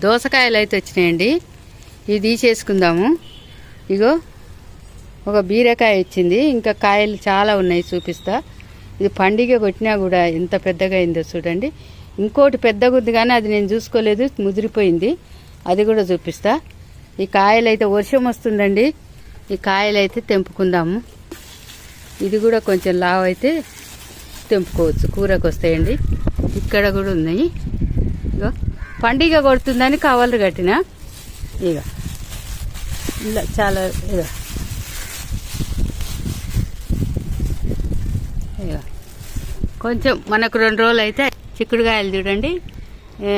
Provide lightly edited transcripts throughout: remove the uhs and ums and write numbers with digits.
దోసకాయలు అయితే వచ్చినాయండి. ఇది తీసేసుకుందాము. ఇగో ఒక బీరకాయ వచ్చింది, ఇంకా కాయలు చాలా ఉన్నాయి, చూపిస్తా. ఇది పండుగ కొట్టినా కూడా ఎంత పెద్దగా అయిందో చూడండి. ఇంకోటి పెద్దగా ఉంది కానీ అది నేను చూసుకోలేదు, ముదిరిపోయింది. అది కూడా చూపిస్తా. ఈ కాయలు అయితే వర్షం వస్తుందండి, ఈ కాయలు అయితే తెంపుకుందాము. ఇది కూడా కొంచెం లావు అయితే తెంపుకోవచ్చు, కూరకు వస్తాయండి. ఇక్కడ కూడా ఉన్నాయి. ఇగో పండుగ కొడుతుందని కవర్లు కట్టిన. ఇక ఇలా చాలా ఇక కొంచెం మనకు 2 రోజులు అయితే చిక్కుడుకాయలు చూడండి.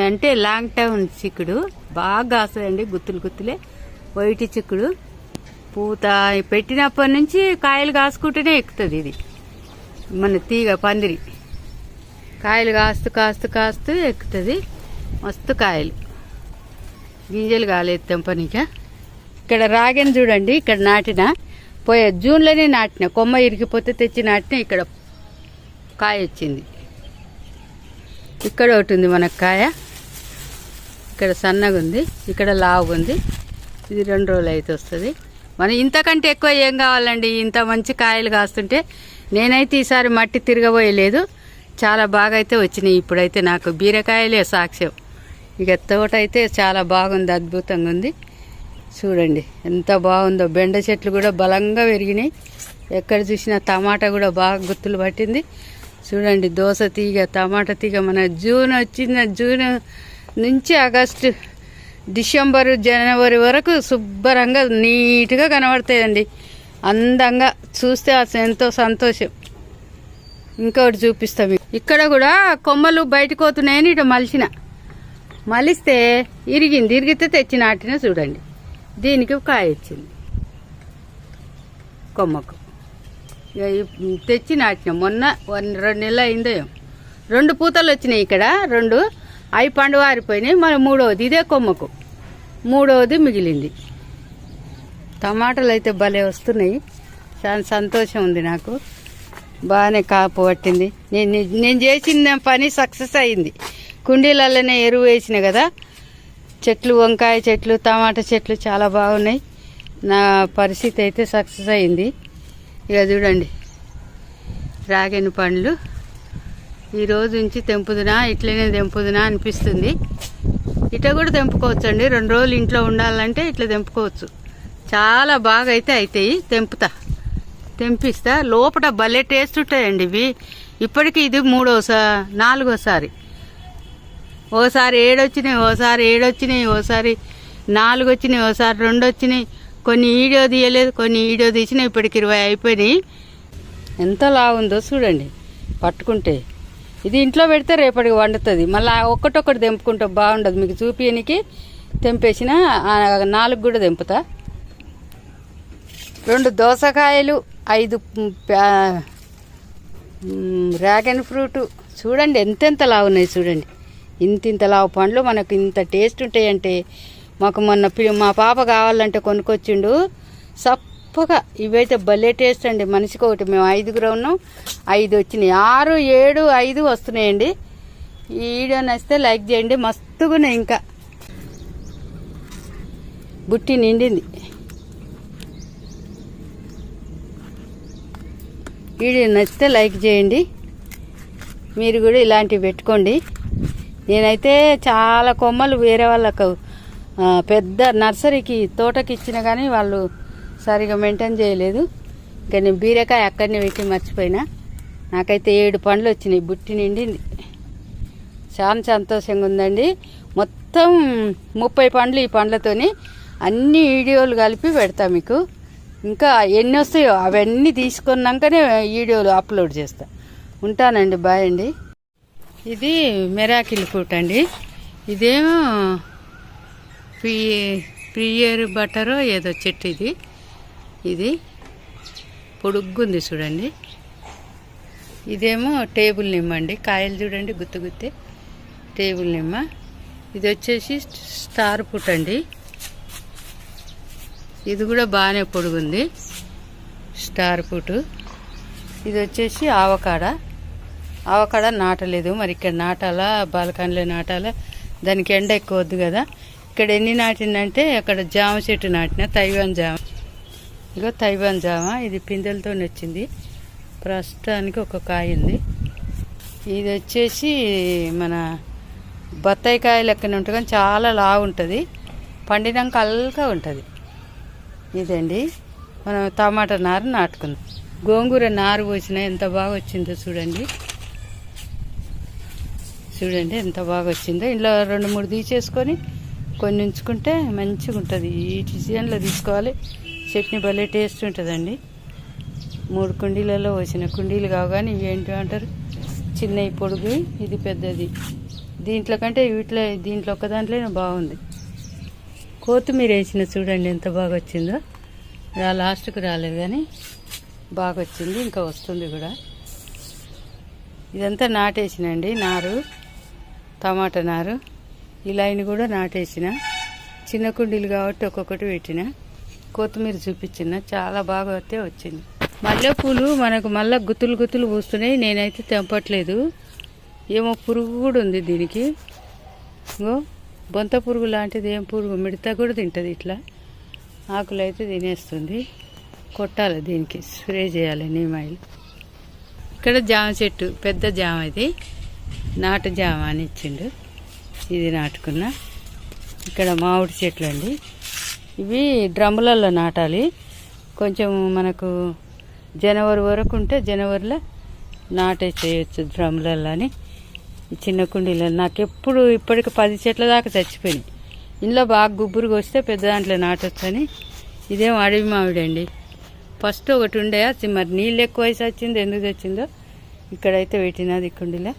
అంటే లాంగ్ టైం చిక్కుడు బాగా కాస్తుందండి, గుత్తులు గుత్తులే వైట్ చిక్కుడు. పూత పెట్టినప్పటి నుంచి కాయలు కాసుకుంటూనే ఎక్కుతుంది. ఇది మన తీగ పందిరి కాయలు కాస్తూ కాస్తూ కాస్తూ ఎక్కుతుంది. మస్తు కాయలు, గింజలు కాలేదు తెంపనిక. ఇక్కడ రాగని చూడండి, ఇక్కడ నాటిన పోయే జూన్లోనే నాటిన, కొమ్మ ఇరిగిపోతే తెచ్చి నాటిన. ఇక్కడ కాయ వచ్చింది, ఇక్కడ ఒకటి ఉంది మనకు కాయ. ఇక్కడ సన్నగా ఉంది, ఇక్కడ లావుగా ఉంది. ఇది 2 రోజులు అయితే వస్తుంది. మనం ఇంతకంటే ఎక్కువ ఏం కావాలండి, ఇంత మంచి కాయలు కాస్తుంటే. నేనైతే ఈసారి మట్టి తిరగబోయలేదు, చాలా బాగా అయితే వచ్చినాయి. ఇప్పుడైతే నాకు బీరకాయలే సాక్ష్యం. ఇక తోట అయితే చాలా బాగుంది, అద్భుతంగా ఉంది. చూడండి ఎంత బాగుందో. బెండ చెట్లు కూడా బలంగా పెరిగినాయి. ఎక్కడ చూసినా టమాటా కూడా బాగా గుత్తులు పట్టింది. చూడండి దోస తీగ, టమాటా తీగ. మన జూన్ నుంచి ఆగస్టు, డిసెంబరు, జనవరి వరకు శుభ్రంగా నీట్గా కనబడతాయండి. అందంగా చూస్తే ఎంతో సంతోషం. ఇంకొకటి చూపిస్తాం. ఇక్కడ కూడా కొమ్మలు బయటకు పోతున్నాయని ఇటు మలిస్తే ఇరిగితే తెచ్చి నాటిన. చూడండి దీనికి కాయ వచ్చింది కొమ్మకు. తెచ్చి నాటిన మొన్న 2 నెలలు అయిందో. 2 పూతలు వచ్చినాయి ఇక్కడ, 2 అవి పండు వారిపోయినాయి. మరి 3వది ఇదే కొమ్మకు, 3వది మిగిలింది. టమాటాలు అయితే భలే వస్తున్నాయి, చాలా సంతోషం ఉంది నాకు. బాగానే కాపు పట్టింది. నేను చేసిన పని సక్సెస్ అయింది. కుండీలలోనే ఎరువు వేసిన కదా. చెట్లు, వంకాయ చెట్లు, టమాటా చెట్లు చాలా బాగున్నాయి. నా పరిస్థితి అయితే సక్సెస్ అయింది. ఇక చూడండి రాగిన పండ్లు ఈరోజు నుంచి తెంపుదునా, ఇట్లనే తెంపుదునా అనిపిస్తుంది. ఇట్లా కూడా తెంపుకోవచ్చు అండి. 2 రోజులు ఇంట్లో ఉండాలంటే ఇట్లా తెంపుకోవచ్చు. చాలా బాగా అయితే అవుతాయి. తెంపిస్తా. లోపల భలే టేస్ట్ ఉంటాయండి ఇవి. ఇప్పటికీ ఇది 4వసారి. ఓసారి 7 వచ్చినాయి, ఓసారి 7 వచ్చినాయి, ఓసారి 4 వచ్చినాయి, ఓసారి 2 వచ్చినాయి. కొన్ని వీడియో తీయలేదు, కొన్ని వీడియో తీసినాయి. ఇప్పటికి 20 అయిపోయినాయి. ఎంత లావుందో చూడండి పట్టుకుంటే. ఇది ఇంట్లో పెడితే రేపటికి వండుతుంది. మళ్ళీ ఒక్కటొక్కటి తెంపుకుంటే బాగుండదు. మీకు చూపించడానికి తెంపేసిన 4 కూడా తెంపుతా. 2 దోసకాయలు, 5 డ్రాగన్ ఫ్రూట్. చూడండి ఎంతెంత లావు ఉన్నాయి. చూడండి ఇంత లావు పండ్లు మనకు ఇంత టేస్ట్ ఉంటాయంటే. మాకు మొన్న మా పాప కావాలంటే కొనుక్కొచ్చిండు సప్పగా. ఇవైతే భలే టేస్ట్ అండి. మనిషికి ఒకటి. మేము 5గురు ఉన్నాం, 5 వచ్చినాయి. 6, 7, 5 వస్తున్నాయండి. ఈ వీడియో నచ్చితే లైక్ చేయండి. మస్తుగున్నాయి. ఇంకా బుట్టి నిండింది. వీడియో నచ్చితే లైక్ చేయండి. మీరు కూడా ఇలాంటివి పెట్టుకోండి. నేనైతే చాలా కొమ్మలు వేరే వాళ్ళకు పెద్ద నర్సరీకి, తోటకి ఇచ్చిన కానీ వాళ్ళు సరిగా మెయింటైన్ చేయలేదు. ఇంకా నేను బీరకాయ అక్కడనే పెట్టి మర్చిపోయినా. నాకైతే 7 పండ్లు వచ్చినాయి, బుట్టి నిండింది. చాలా సంతోషంగా ఉందండి. మొత్తం 30 పండ్లు. ఈ పండ్లతోని అన్ని వీడియోలు కలిపి పెడతా మీకు. ఇంకా ఎన్ని వస్తాయో అవన్నీ తీసుకున్నాకనే వీడియోలు అప్లోడ్ చేస్తా. ఉంటానండి, బాయ్ అండి. ఇది మిరాకిల్ ఫ్రూట్ అండి. ఇదేమో ప్రియర్ బటరో ఏదో చెట్టు. ఇది పొడుగ్గుంది చూడండి. ఇదేమో టేబుల్ నిమ్మ అండి. కాయలు చూడండి గుత్తే టేబుల్ నిమ్మ. ఇది వచ్చేసి స్టార్ ఫ్రూట్ అండి. ఇది కూడా బాగానే పొడుగుంది, స్టార్ ఫ్రూట్. ఇది వచ్చేసి ఆవకాడ నాటలేదు. మరి ఇక్కడ నాటాలా, బాల్కనీలో నాటాలా, దానికి ఎండ ఎక్కువ వద్దు కదా. ఇక్కడ ఎన్ని నాటిందంటే అక్కడ జామ చెట్టు నాటిన తైవాన్ జామ. ఇగో తైవాన్ జామ, ఇది పిందెలతో వచ్చింది. ప్రస్తుతానికి ఒక కాయ ఉంది. ఇది వచ్చేసి మన బత్తాయి కాయ లెక్కన ఉంటుంది కానీ చాలా లావు ఉంటుంది, పండినాక అల్గా ఉంటుంది. ఇదండి మనం టమాటా నారు నాటుకుందాం. గోంగూర నారు పోసిన ఎంత బాగా వచ్చిందో చూడండి. చూడండి ఎంత బాగా వచ్చిందో. ఇంట్లో 2-3 తీసేసుకొని కొన్ని ఉంచుకుంటే మంచిగా ఉంటుంది. ఈ సీజన్లో తీసుకోవాలి. చట్నీ భలే టేస్ట్ ఉంటుందండి. 3 కుండీలలో పోసిన. కుండీలు కావు కానీ ఇవి ఏంటి అంటారు, చిన్నవి పొడుగు, ఇది పెద్దది. దీంట్లో కంటే దీంట్లో ఒక దాంట్లోనే బాగుంది. కొత్తిమీర వేసిన చూడండి ఎంత బాగా వచ్చిందో. లాస్ట్కి రాలేదు కానీ బాగా వచ్చింది, ఇంకా వస్తుంది కూడా. ఇదంతా నాటేసినండి నారు, టమాటా నారు. ఈ లైన్ కూడా నాటేసిన. చిన్న కుండీలు కాబట్టి ఒక్కొక్కటి పెట్టిన. కొత్తిమీర చూపించిన, చాలా బాగా అయితే వచ్చింది. మల్లెపూలు మనకు మళ్ళీ గుత్తులు గుత్తులు పూస్తున్నాయి. నేనైతే తెంపట్లేదు, ఏమో పురుగు కూడా ఉంది దీనికి. ఇంకో బొంత పురుగు లాంటిది ఏం పురుగు, మిడత కూడా తింటుంది. ఇట్లా ఆకులు అయితే తినేస్తుంది. కొట్టాలి, దీనికి స్ప్రే చేయాలి నీమ్ ఆయిల్. ఇక్కడ జామ చెట్టు, పెద్ద జామ, ఇది నాటు జామ అని ఇచ్చిండు, ఇది నాటుకున్నా. ఇక్కడ మామిడి చెట్లు అండి, ఇవి డ్రమ్ములలో నాటాలి. కొంచెం మనకు జనవరి వరకు ఉంటే జనవరిలో నాటే చేయొచ్చు డ్రమ్ములలో అని. ఈ చిన్న కుండీలో నాకు ఎప్పుడు ఇప్పటికి 10 చెట్ల దాకా చచ్చిపోయినాయి. ఇంట్లో బాగా గుబ్బురుగా వస్తే పెద్ద దాంట్లో నాటొచ్చని. ఇదేం అడవి మామిడి అండి. ఫస్ట్ ఒకటి ఉండే, మరి నీళ్ళు ఎక్కువ వయసు వచ్చింది, ఎందుకు వచ్చిందో. ఇక్కడైతే పెట్టినది కుండీలో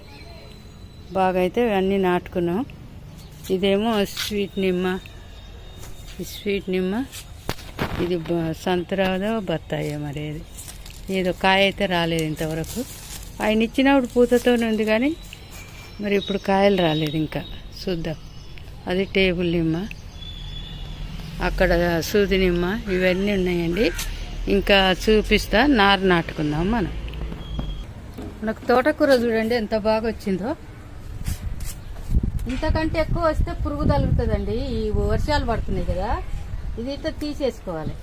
బాగా అయితే అన్నీ నాటుకున్నాం. ఇదేమో స్వీట్ నిమ్మ, స్వీట్ నిమ్మ. ఇది సంతరాదో బత్తాయో మరి ఏదో కాయ అయితే రాలేదు ఇంతవరకు. ఆయన ఇచ్చినప్పుడు పూతతోనే ఉంది కానీ మరి ఇప్పుడు కాయలు రాలేదు ఇంకా. చూద్దాం. అది టేబుల్ నిమ్మ, అక్కడ సూది నిమ్మ, ఇవన్నీ ఉన్నాయండి. ఇంకా చూపిస్తా. నారు నాటుకుందాం మనం. మనకు తోటకూర చూడండి ఎంత బాగా వచ్చిందో. ఇంతకంటే ఎక్కువ వస్తే పురుగు తగులుతుందండి. ఈ వర్షాలు పడుతున్నాయి కదా, ఇది ఇట్లా తీసేసుకోవాలి.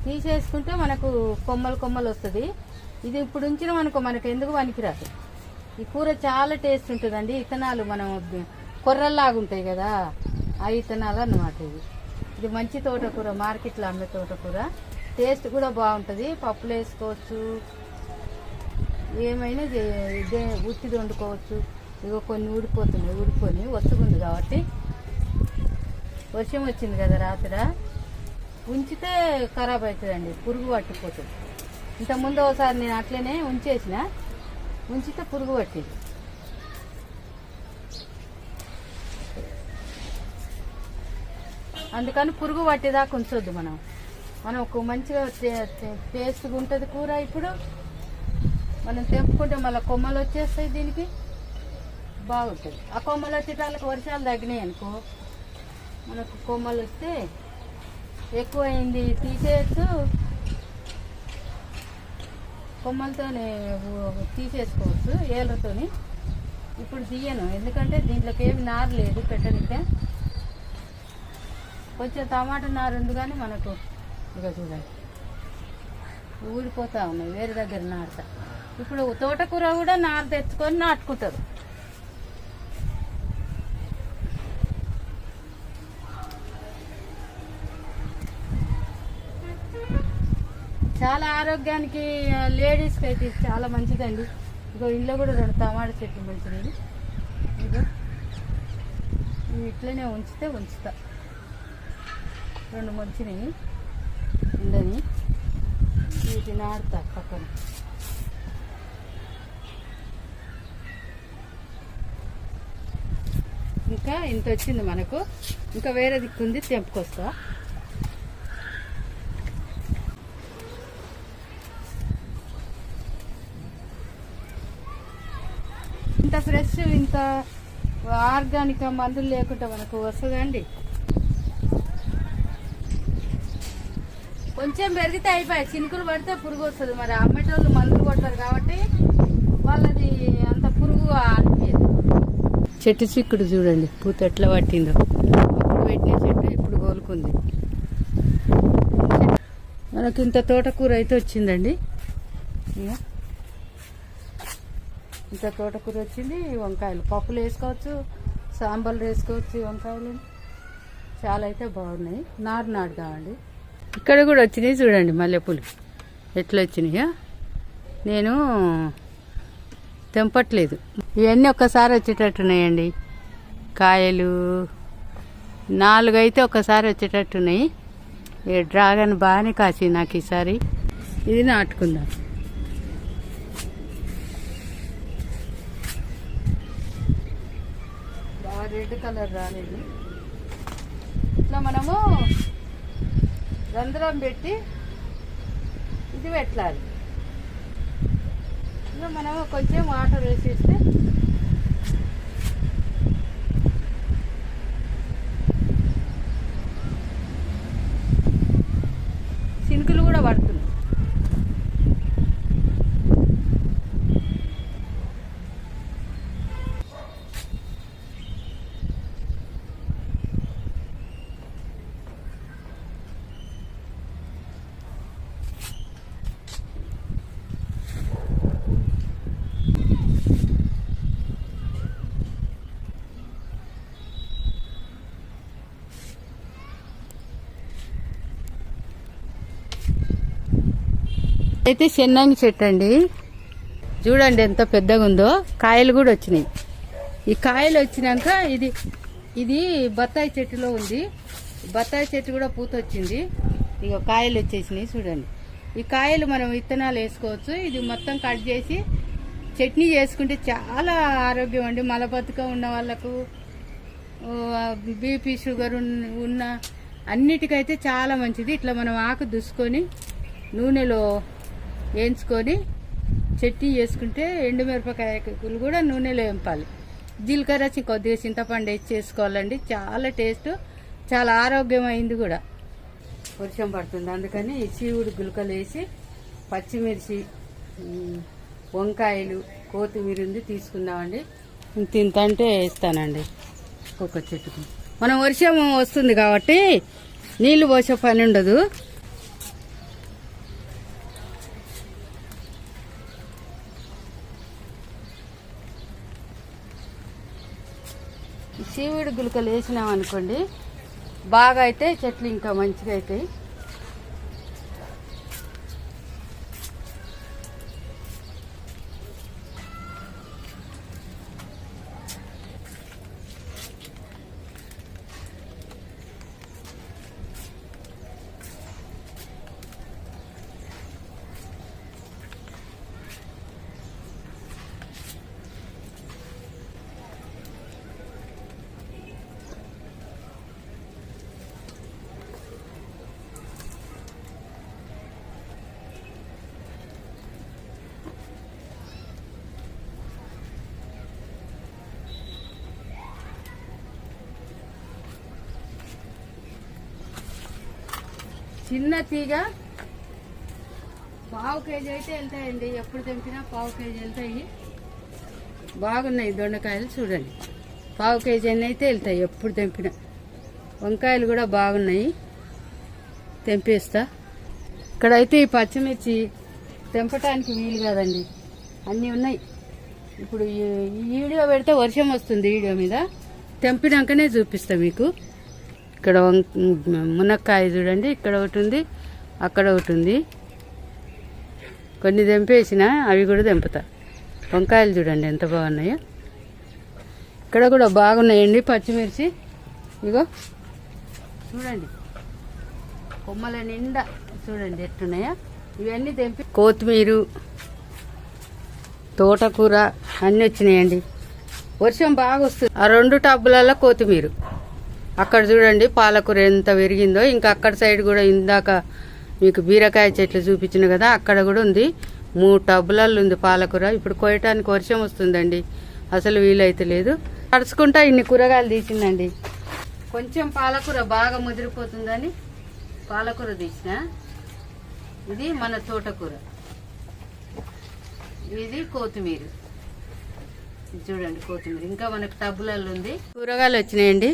తీసేసుకుంటే మనకు కొమ్మలు కొమ్మలు వస్తుంది. ఇది ఇప్పుడు ఉంచిన మనకు ఎందుకు పనికిరాదు. ఈ కూర చాలా టేస్ట్ ఉంటుందండి. ఇత్తనాలు మనం కొర్రల్లాగా ఉంటాయి కదా, ఆ ఇత్తనాలు అన్నమాట. ఇది మంచి తోటకూర, మార్కెట్లో అమ్మే తోటకూర. టేస్ట్ కూడా బాగుంటుంది. పప్పులు వేసుకోవచ్చు, ఏమైనా ఉత్తిది వండుకోవచ్చు. ఇగో కొన్ని ఊడిపోతున్నాయి, ఊడిపోయి వస్తుంది కాబట్టి. వర్షం వచ్చింది కదా రాత్రి, ఉంచితే ఖరాబ్ అవుతుందండి, పురుగు పట్టిపోతుంది. ఇంతకుముందు ఒకసారి నేను అట్లనే ఉంచితే పురుగు పట్టింది. అందుకని పురుగు పట్టేదాకా ఉంచొద్దు. మనం ఒక మంచిగా టేస్ట్గా ఉంటుంది కూర. ఇప్పుడు మనం తెంపుకుంటే మళ్ళీ కొమ్మలు వచ్చేస్తాయి, దీనికి బాగుంటుంది. ఆ కొమ్మలు వచ్చేటాలకు వర్షాలు తగ్గినాయి అనుకో, మనకు కొమ్మలు వస్తే ఎక్కువైంది తీసేయచ్చు. కొమ్మలతోనే తీసేసుకోవచ్చు, ఏళ్ళతోని. ఇప్పుడు తీయను, ఎందుకంటే దీంట్లోకి ఏమి నారు లేదు పెట్టడానికి. కొంచెం టమాటా నారు ఉంది కానీ మనకు ఇక చూడండి ఊడిపోతూ ఉన్నాయి. వేరే దగ్గర నాటుతా. ఇప్పుడు తోటకూర కూడా నారు తెచ్చుకొని నాటుకుంటారు. చాలా ఆరోగ్యానికి, లేడీస్కి అయితే చాలా మంచిదండి. ఇగో ఇంట్లో కూడా 2 టమాటా చెట్లు మంచిది. ఇగో ఇట్లనే ఉంచుతా. 2 మంచినాయి ఉండని, వీటిని ఆడతా పక్కన. ఇంకా ఇంత వచ్చింది మనకు. ఇంకా వేరే దిక్కుంది, తెంపుకొస్తా. ఇంత ఫ్రెష్, ఇంత ఆర్గానిక్, మందులు లేకుండా మనకు వస్తుందండి. కొంచెం పెరిగితే అయిపోయాయి. చినుకులు పడితే పురుగు వస్తుంది. మరి అమ్మేటోళ్ళు మందులు కొడతారు కాబట్టి వాళ్ళది అంత పురుగు అనిపించదు. చెట్టు చిక్కుడు చూడండి పూత ఎట్లా పట్టిందో. అప్పుడు పెట్టిన చెట్టు ఇప్పుడు కోలుకుంది. మనకి ఇంత తోటకూర అయితే వచ్చిందండి. ఇంత తోటకూర వచ్చింది. వంకాయలు పప్పులు వేసుకోవచ్చు, సాంబార్లు వేసుకోవచ్చు. వంకాయలు చాలా అయితే బాగున్నాయి. నాటు కావండి. ఇక్కడ కూడా వచ్చినాయి చూడండి మల్లెపూలు ఎట్లా వచ్చినాయా. నేను తెంపట్లేదు. ఇవన్నీ ఒక్కసారి వచ్చేటట్టున్నాయండి కాయలు. 4 అయితే ఒక్కసారి వచ్చేటట్టున్నాయి. డ్రాగన్ బాగానే కాసింది నాకు ఈసారి. ఇది నాటుకుందాం. బాగా రెడ్ కలర్ రాలేదు. ఇట్లా మనము రంధ్రం పెట్టి ఇది పెట్టాలి. ఇలా మనము కొంచెం వాటర్ వేసేస్తే సినుకులు కూడా పడుతుంది. అయితే చెన్నంగి చెట్టు అండి. చూడండి ఎంత పెద్దగా ఉందో. కాయలు కూడా వచ్చినాయి. ఈ కాయలు వచ్చినాక ఇది బత్తాయి చెట్టులో ఉంది. బత్తాయి చెట్టు కూడా పూత వచ్చింది. ఇక కాయలు వచ్చేసినాయి చూడండి. ఈ కాయలు మనం విత్తనాలు వేసుకోవచ్చు. ఇది మొత్తం కట్ చేసి చట్నీ చేసుకుంటే చాలా ఆరోగ్యం అండి. మలబద్ధకం ఉన్న వాళ్ళకు, బీపీ షుగర్ ఉన్న అన్నిటికైతే చాలా మంచిది. ఇట్లా మనం ఆకు దుసుకొని నూనెలో వేయించుకొని చట్నీ చేసుకుంటే, ఎండుమిరపకాయలు కూడా నూనెలో వేంపాలి. జీలకర్ర కొద్దిగా చింతపండు వేసి చేసుకోవాలండి. చాలా టేస్ట్, చాలా ఆరోగ్యమైంది కూడా. వర్షం పడుతుంది అందుకని చీవుడు గులకలు వేసి పచ్చిమిర్చి, వంకాయలు, కొత్తిమీర ఉంది తీసుకుందామండి. తింటే వేస్తానండి ఒక్కొక్క చెట్టుకు. మనం వర్షం వస్తుంది కాబట్టి నీళ్లు పోసే పని ఉండదు. చీవుడు గులకలు వేసినాం అనుకోండి బాగా అయితే చెట్లు ఇంకా మంచిగా అవుతాయి. చిన్న తీగ పావు కేజీ అయితే వెళ్తాయండి. ఎప్పుడు తెంపినా పావు కేజీ వెళ్తాయి. బాగున్నాయి దొండకాయలు చూడండి. పావు కేజీ అయితే వెళ్తాయి ఎప్పుడు తెంపినా. వంకాయలు కూడా బాగున్నాయి, తెంపేస్తా. ఇక్కడైతే ఈ పచ్చిమిర్చి తెంపటానికి వీలు కాదండి, అన్నీ ఉన్నాయి. ఇప్పుడు ఈ వీడియో పెడితే వర్షం వస్తుంది. వీడియో మీద తెంపినాకనే చూపిస్తా మీకు. ఇక్కడ మునక్కాయ చూడండి, ఇక్కడ ఒకటి ఉంది, అక్కడ ఒకటి ఉంది. కొన్ని తెంపేసిన అవి కూడా తెంపుతా. వంకాయలు చూడండి ఎంత బాగున్నాయో. ఇక్కడ కూడా బాగున్నాయండి పచ్చిమిర్చి. ఇగో చూడండి కొమ్మల నిండా చూడండి ఎట్టున్నాయా. ఇవన్నీ తెంపి కొత్తిమీర, తోటకూర అన్నీ వచ్చినాయండి. వర్షం బాగా వస్తుంది. ఆ 2 టబ్బులలో కొత్తిమీర. అక్కడ చూడండి పాలకూర ఎంత పెరిగిందో. ఇంకా అక్కడ సైడ్ కూడా ఇందాక మీకు బీరకాయ చెట్లు చూపించిన కదా, అక్కడ కూడా ఉంది. 3 టబ్బులలో ఉంది పాలకూర. ఇప్పుడు కోయటానికి వర్షం వస్తుందండి, అసలు వీలైతే లేదు. తడుచుకుంటా ఇన్ని కూరగాయలు తీసిందండి. కొంచెం పాలకూర బాగా ముదిరిపోతుందని పాలకూర తీసిన. ఇది మన తోటకూర, ఇది కొత్తిమీర. ఇది చూడండి కొత్తిమీర, ఇంకా మనకు టబ్బులలో ఉంది. కూరగాయలు వచ్చినాయండి.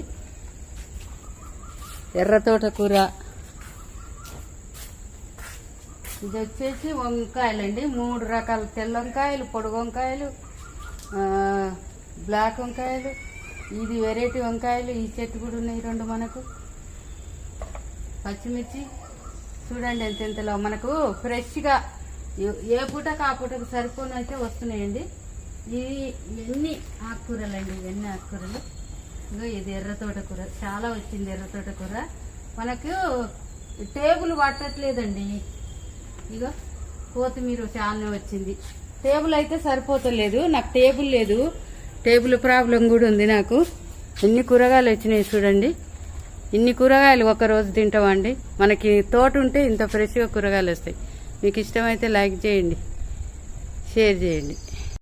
ఎర్ర తోటకూర, ఇది వచ్చేసి వంకాయలండి. 3 రకాల తెల్ల వంకాయలు, పొడుగు వంకాయలు, బ్లాక్ వంకాయలు, ఇది వెరైటీ వంకాయలు. ఈ చెట్టు కూడా ఉన్నాయి 2 మనకు. పచ్చిమిర్చి చూడండి ఎంతెంతలో మనకు ఫ్రెష్గా ఏ పూటకు ఆ పూటకు సరిపోను అయితే వస్తున్నాయండి. ఇవన్నీ ఆకుకూరలండి, ఇవన్నీ ఆకుకూరలు. ఇగో ఇది ఎర్ర తోటకూర, చాలా వచ్చింది ఎర్ర తోటకూర. మనకు టేబుల్ పట్టట్లేదండి. ఇగో కొత్తిమీర చాలా వచ్చింది. టేబుల్ అయితే సరిపోతలేదు, నాకు టేబుల్ లేదు, టేబుల్ ప్రాబ్లం కూడా ఉంది నాకు. ఎన్ని కూరగాయలు వచ్చినాయి చూడండి. ఇన్ని కూరగాయలు ఒకరోజు తింటామండి. మనకి తోట ఉంటే ఇంత ఫ్రెష్గా కూరగాయలు వస్తాయి. మీకు ఇష్టమైతే లైక్ చేయండి, షేర్ చేయండి.